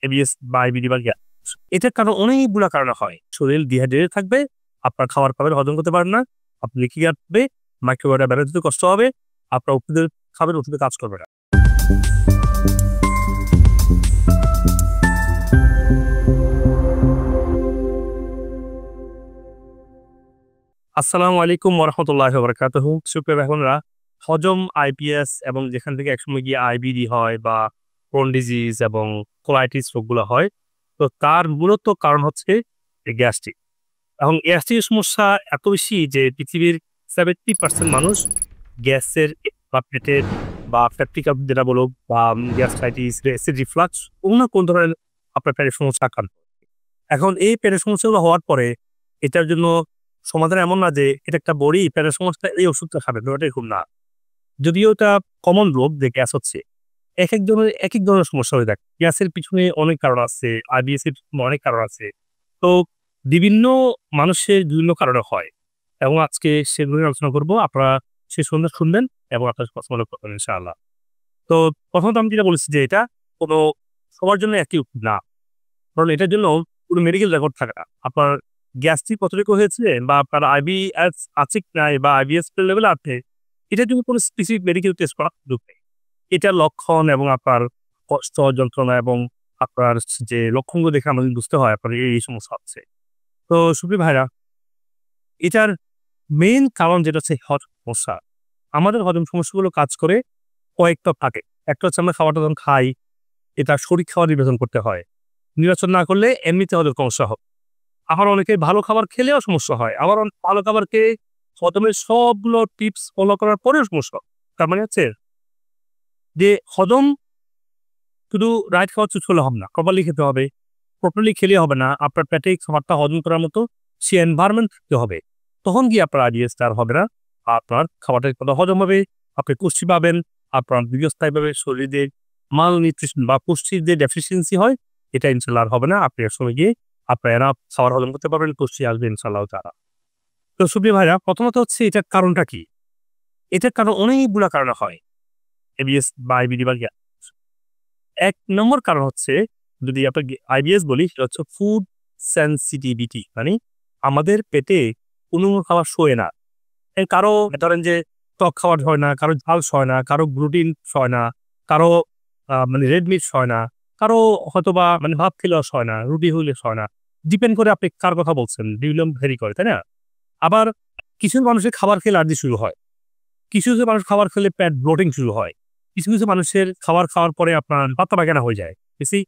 ABS বা IBD বা gas. এটার কারণ অনেকগুলো কারণে হয়। শরীর ডিহাইড্রেটেড থাকবে, আপনার খাবার পাবেন হজম করতে পারেন না, আপনি লিখে আসবে, মাইক্রোবায়োটা ব্যালেন্স দিতে কষ্ট হবে, আপনার ওষুধের খাবেন, ওষুধে কাজ করবে না। আসসালামু আলাইকুম ওয়া রাহমাতুল্লাহি ওয়া বারাকাতুহু। সুপ্রিয় ভাই বোনেরা, হজম, আইবিএস এবং যেখান থেকে একসময় গিয়ে আইবিডি হয় বা ক্রোন ডিজিজ এবং কোলাইটিস রোগগুলো হয়, তো তার মূলত কারণ হচ্ছে এই গ্যাস্ট্রিক। এবং গ্যাস্ট্রিক সমস্যা এত বেশি যে পৃথিবীর 70% মানুষ গ্যাসের বা পেটের বা পেপটিক যেটা বলো বা গ্যাস্ট্রাইটিস, অ্যাসিড রিফ্লাক্স অন্য কোন ধরনের আপনার পেটের সমস্যা আক্রান্ত। এখন এই পেটের সমস্যাগুলো হওয়ার পরে এটার জন্য সমাধান এমন না যে এটা একটা বড়ি পেটের সমস্যা এই ওষুধটা খাবেন, ব্যাপারটা এরকম না। যদিও এটা কমন রোগ যে গ্যাস হচ্ছে, একেক জনের একেক ধরনের সমস্যা হয়ে থাকে। গ্যাসের পিছনে অনেক কারণ আছে, আইবিএস এর পিছনে অনেক কারণ আছে। তো বিভিন্ন মানুষের বিভিন্ন কারণে হয় এবং আজকে সেগুলো নিয়ে আলোচনা করব। আপনারা শেষ পর্যন্ত শুনবেন এবং আপনার পছন্দ করবেন ইনশাআল্লাহ। তো প্রথমত আমি যেটা বলেছি যে এটা কোনো সবার জন্য একই ওষুধ না। কারণ এটার জন্য কোনো মেডিকেল রেকর্ড থাকে না। আপনার গ্যাস্ট্রিক কতটুকু হয়েছে বা আপনার আইবিএস আছে কি নাই বা আইবিএস লেভেল আছে, এটার জন্য কোনো স্পেসিফিক মেডিকেল টেস্ট করার সুযোগ নেই। এটার লক্ষণ এবং আপনার কষ্ট, যন্ত্রণা এবং আপনার যে লক্ষণগুলো দেখে আমাদের বুঝতে হয় আপনার এই সমস্যা হচ্ছে। তো সুপ্রিয় ভাইরা, এটার মেইন কারণ যেটা হচ্ছে হজম সমস্যা। আমাদের হজম সমস্যাগুলো কাজ করে কয়েকটা থাকে। একটা হচ্ছে আমরা খাবারটা যখন খাই, এটা সঠিক খাবার নির্বাচন করতে হয়। নির্বাচন না করলে এমনিতে হজম সমস্যা হবে। আবার অনেকে ভালো খাবার খেলেও সমস্যা হয়। আবার ভালো খাবার খেয়ে হজমের সবগুলো টিপস ফলো করার পরেও সমস্যা হয়। তার মানে হচ্ছে যে হজম শুধু রাইট খাবার চুজ করলে হবে না। প্রপারলি খেতে হবে। প্রপারলি খেলে হবে না। আপনার পেটে খাবারটা হজম করার মতো সে এনভায়রনমেন্ট থাকতে হবে। তখন গিয়ে আপনার আইবিএস টা আর হবে না। আপনার খাবারটা ঠিকমতো হজম হবে, আপনি পুষ্টি পাবেন, আপনার দীর্ঘস্থায়ীভাবে শরীরে মাল নিউট্রিশন বা পুষ্টির যে ডেফিসিয়েন্সি হয়, এটা ইনশাআল্লাহ আর হবে না। আপনি একসময় গিয়ে আপনার এনাফ খাবার হজম করতে পারবেন, পুষ্টি আসবে ইনশাআল্লাহ তাআলা। তো সুপ্রিয় ভাইরা, প্রথমত হচ্ছে এটার কারণটা কি? এটার কারণ অনেকগুলা কারণে হয়। এবিএস বা আইবিডি বা গ্যাস। ১ নম্বর কারণ হচ্ছে, যদি আপনাকে আইবিএস বলি, সেটা হচ্ছে ফুড সেনসিটিভিটি। মানে আমাদের পেটে কোনো খাবার সয়ে না। কারো ধরেন যে টক খাবার সয় না, কারো ঝাল সয় না, কারো গ্লুটিন সয় না, কারো মানে রেড মিট সয় না, কারো হয়তোবা মানে ভাত খেলেও সয় না, রুটি হইলে সয় না। ডিপেন্ড করে আপনি কার কথা বলছেন, ডিউলম ভেরি করে, তাই না? আবার কিছু মানুষের খাবার খেলে অ্যালার্জি শুরু হয়। কিছু মানুষ খাবার খেলে পেট ব্লোটিং শুরু হয়। কিছু মানুষের খাবার খাওয়ার পরে আপনার পাতলা পায়খানা হয়ে যায়। বেশি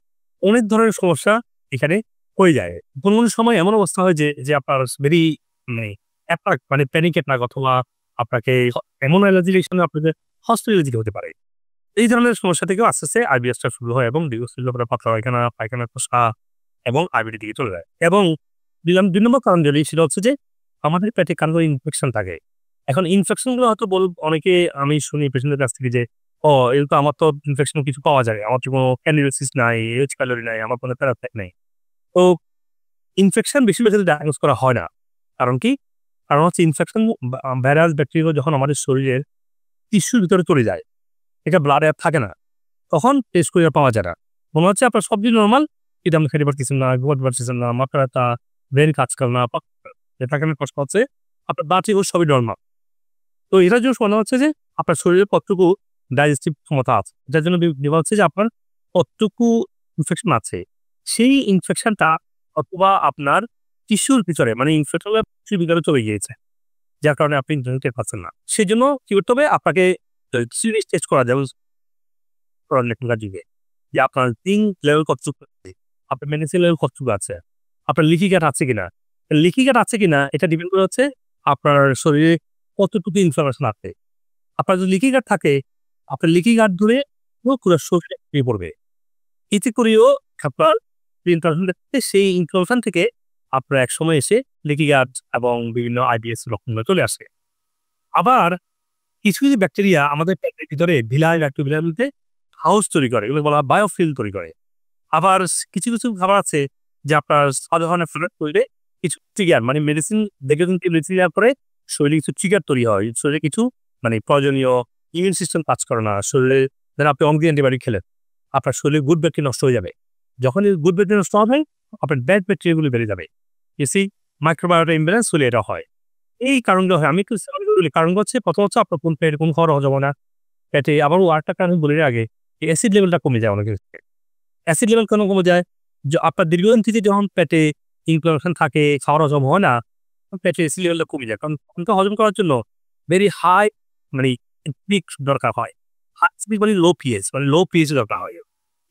অনেক ধরনের সমস্যা এখানে হয়ে যায়। কোন সময় এমন অবস্থা হয় যে আপনার ভেরি মানে অ্যাটাক মানে প্যানিক অ্যাটাক অথবা আপনাকে এমন অ্যালার্জি রিঅ্যাকশন আপনাদের হসপিটালে যেতে হতে পারে। এই ধরনের সমস্যা থেকেও আস্তে, আস্তে আইবিএস টা শুরু হয় এবং দীর্ঘস্থায়ী আপনার পাতলা পায়খানা, পায়খানার সমস্যা এবং আইবিডি দিকে চলে যায়। এবং ২ নম্বর কারণ যেটি সেটা হচ্ছে যে আমাদের পেটে কারো ইনফেকশন থাকে। এখন ইনফেকশন গুলো হয়তো অনেকে আমি শুনি পেশেন্টের কাছ থেকে যে, "ও এর তো আমার তো ইনফেকশন কিছু পাওয়া যায়। আমার তো কোনো ক্যান্ডিডিয়াসিস নাই, এইচ পাইলোরি নাই, আমার কোনো প্যারাসাইট নাই।" তো ইনফেকশন বেশিরভাগ ক্ষেত্রে ডায়াগনোজ করা হয় না। কারণ কি? কারণ হচ্ছে ইনফেকশন ভাইরাস, ব্যাকটেরিয়া যখন আমাদের শরীরের টিস্যুর ভিতরে চলে যায়, এটা ব্লাডে আর থাকে না। তখন টেস্ট করে আর পাওয়া যায় না। মনে হচ্ছে আপনার সবই নরমাল, কিন্তু আপনি খেতে পারতেছেন না, ঘুমাতে পারতেছেন না, মাথা ব্যথা, ব্রেইন কাজ করে না, যেটা এখানে কষ্ট হচ্ছে, আপনার ব্লাড সুগার সবই নরমাল। তো এটার জন্য মনে হচ্ছে যে আপনার শরীরে কতটুকু ডাইজেস্টিভ ক্ষমতা আছে। এটার জন্য নেওয়া হচ্ছে যে আপনার কতটুকু ইনফেকশন আছে। সেই ইনফেকশনটা অথবা আপনার টিস্যুর ভিতরে মানে ইনফেকশন টিস্যুর ভিতরে চলে গিয়েছে। যার কারণে আপনি টের পাচ্ছেন না। সেজন্য কি করতে হবে? আপনাকে সিরিজ টেস্ট করা যায় এখনকার যুগে। যে আপনার জিঙ্ক লেভেল কতটুকু আছে, আপনার ম্যাগনেসিয়াম লেভেল কতটুকু আছে, আপনার লিকি গাট আছে কিনা। লিকি গাট আছে কিনা এটা ডিপেন্ড করে হচ্ছে আপনার শরীরে কতটুকু ইনফ্লামেশন আছে। আপনার যদি লিকি গাট থাকে, আপনার লিকি গাট ধরে পুরো শরীরে ছড়িয়ে পড়বে। এতে করেও আপনার যে ইনফ্লামেশন থাকছে, সেই ইনফ্লামেশন থেকে আপনার একসময় এসে লিকি গাট এবং বিভিন্ন আইবিএস লক্ষণগুলো চলে আসে। আবার কিছু ব্যাকটেরিয়া আমাদের পেটের ভিতরে ভিলাই ব্যাকটেরিয়া বলতে হাউস তৈরি করে। এগুলো বলা হয় বায়োফিল তৈরি করে। আবার কিছু খাবার আছে যে আপনার সাধারণ শরীরে কিছু ট্রিগার মানে মেডিসিন দেখে কিন্তু মেডিসিন দেওয়ার পরে শরীরে কিছু ট্রিগার তৈরি হয়। শরীরে কিছু মানে প্রয়োজনীয় ইমিউন সিস্টেম কাজ করে না। শরীরে ধরেন আপনি অনেকদিন অ্যান্টিবায়োটিক খেলেন, আপনার শরীরে গুড ব্যাকটেরিয়া নষ্ট হয়ে যাবে। যখন এই গুড ব্যাকটেরিয়া নষ্ট হবে আপনার ব্যাড ব্যাকটেরিয়াগুলো বেড়ে যাবে। এসি মাইক্রোবায়োটা ইমব্যালেন্স হলে এটা হয়। এই কারণগুলো হয়। আমি একটু বলি কারণগুলো হচ্ছে প্রথম হচ্ছে আপনার কোন পেটে কোন খাবার হজম হয় না পেটে। আবার আরেকটা কারণ বলি এর আগে অ্যাসিড লেভেলটা কমে যায় অনেকের ক্ষেত্রে। অ্যাসিড লেভেল কেন কমে যায়? যে আপনার দীর্ঘদিন থেকে যখন পেটে ইনফ্লামেশন থাকে, খাবার হজম হয় না, পেটে অ্যাসিড লেভেলটা কমে যায়। কারণ খাবারটা হজম করার জন্য ভেরি হাই মানে পিক দরকার হয়। হাই স্পিড মানে লো পিএইচ মানে লো পিএইচ দরকার হয়।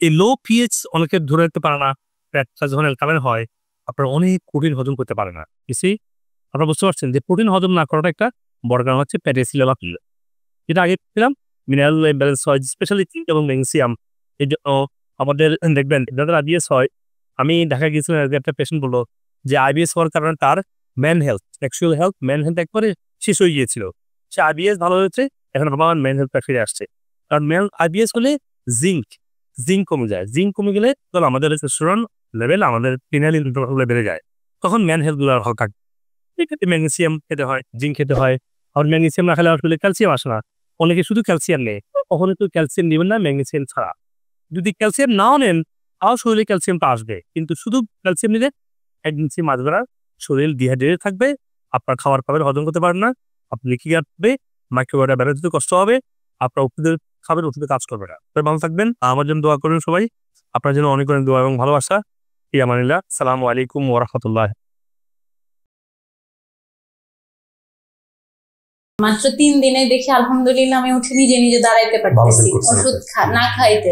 এই লো পিএইচ অনেকে ধরে রাখতে পারে না। পেটটা যখন অ্যালকালাইন হয় আপনার অনেক প্রোটিন হজম করতে পারে না। ইসি আপনারা বুঝতে পারছেন যে প্রোটিন হজম না করাটা একটা বড় কারণ হচ্ছে পেটে অ্যাসিড লেভেল কমে। যেটা আগে ছিলাম মিনারেল ইমব্যালেন্স হয় স্পেশালি জিঙ্ক এবং ম্যাগনেসিয়াম। এই জন্য আমাদের দেখবেন যাদের আইবিএস হয়, আমি দেখা গিয়েছিলাম একটা পেশেন্ট বললো যে আইবিএস হওয়ার কারণে তার man health sexual health man health একবারে শেষ হয়ে গিয়েছিল। সে আইবিএস ভালো হয়েছে, এখন আবার ম্যান হেলথটা ফিরে আসছে। কারণ ম্যান আইবিএস হলে জিঙ্ক কমে যায়। জিঙ্ক কমে গেলে তখন আমাদের টেস্টোস্টেরন লেভেল আমাদের ফিনাইল ইন্টারভ্যাল বেড়ে যায়, তখন ম্যান হেলথ গুলো আর ভালো থাকে। এক্ষেত্রে ম্যাগনেসিয়াম খেতে হয়, জিঙ্ক খেতে হয়। আর ম্যাগনেসিয়াম না খেলে আসলে ক্যালসিয়াম আসে না। অনেকে শুধু ক্যালসিয়াম নেয়, কখনো তো ক্যালসিয়াম নেবেন না ম্যাগনেসিয়াম ছাড়া। যদি ক্যালসিয়াম নাও নেন তাও শরীরে ক্যালসিয়ামটা আসবে, কিন্তু শুধু ক্যালসিয়াম নিলে প্রেগন্যান্সি মাঝ বেড়া শরীর ডিহাইড্রেটেড থাকবে, আপনার খাবার খাবার হজম করতে পারেন না, আপনি লিখে আসবে, মাইক্রোবায়োটা বেড়ে যেতে কষ্ট হবে, আপনার ওষুধের খাবেন ওষুধে কাজ করবে না। তবে ভালো থাকবেন, আমার জন্য দোয়া করবেন সবাই, আপনার জন্য অনেক অনেক দোয়া এবং ভালোবাসা। ইয়ামানিল্লাহ, সালামু আলাইকুম ওয়া রাহমাতুল্লাহ। মাত্র 3 দিনে দেখি আলহামদুলিল্লাহ আমি উঠে নিজে নিজে দাঁড়াইতে পারতেছি, ওষুধ না খাইতে।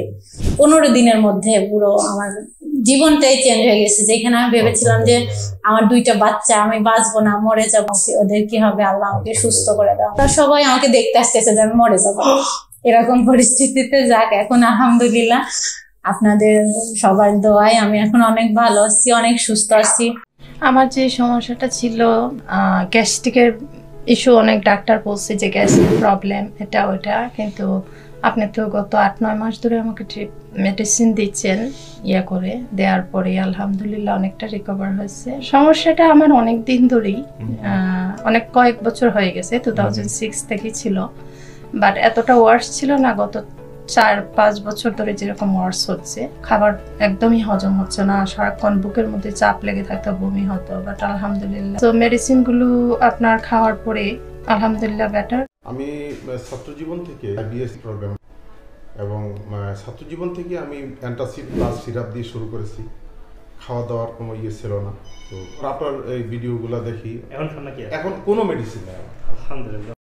15 দিনের মধ্যে পুরো আমার জীবনটাই চেঞ্জ হয়ে গেছে। যেখানে আমি ভেবেছিলাম যে আমার 2টা বাচ্চা, আমি বাঁচবো না, মরে যাবো, ওদের কি হবে, আল্লাহ আমাকে সুস্থ করে দাও। তারা সবাই আমাকে দেখতে আসতেছে যে আমি মরে যাবো। এরকম পরিস্থিতিতে যাক, এখন আলহামদুলিল্লাহ আপনাদের সবার দোয়ায় আমি এখন অনেক ভালো আছি, অনেক সুস্থ আছি। আমার যে সমস্যাটা ছিল গ্যাস্ট্রিকের ইস্যু, অনেক ডাক্তার বলছে যে গ্যাস প্রবলেম এটা ওইটা, কিন্তু আপনি তো গত 8-9 মাস ধরে আমাকে মেডিসিন দিচ্ছেন, করে দেওয়ার পরে আলহামদুলিল্লাহ অনেকটা রিকভার হয়েছে। সমস্যাটা আমার অনেক দিন ধরেই, অনেক কয়েক বছর হয়ে গেছে, 2006 থেকে ছিল, বাট এতটা ওয়ার্স ছিল না। গত 4-5 বছর ধরে যেরকম ওয়ার্স হচ্ছে, খাবার একদমই হজম হচ্ছে না, সারাক্ষণ বুকের মধ্যে চাপ লেগে থাকতো, বমি হতো, বাট আলহামদুলিল্লাহ তো মেডিসিন গুলো আপনার খাওয়ার পরে আলহামদুলিল্লাহ বেটার। আমি ছাত্র জীবন থেকে আইবিএস প্রোগ্রাম এবং ছাত্র জীবন থেকে আমি অ্যান্টাসিড প্লাস সিরাপ দিয়ে শুরু করেছি। খাওয়া দাওয়ার কোনো ছিল না। তো আপনার এই ভিডিওগুলো দেখি, এখন কোনো মেডিসিন নেই। আলহামদুলিল্লাহ।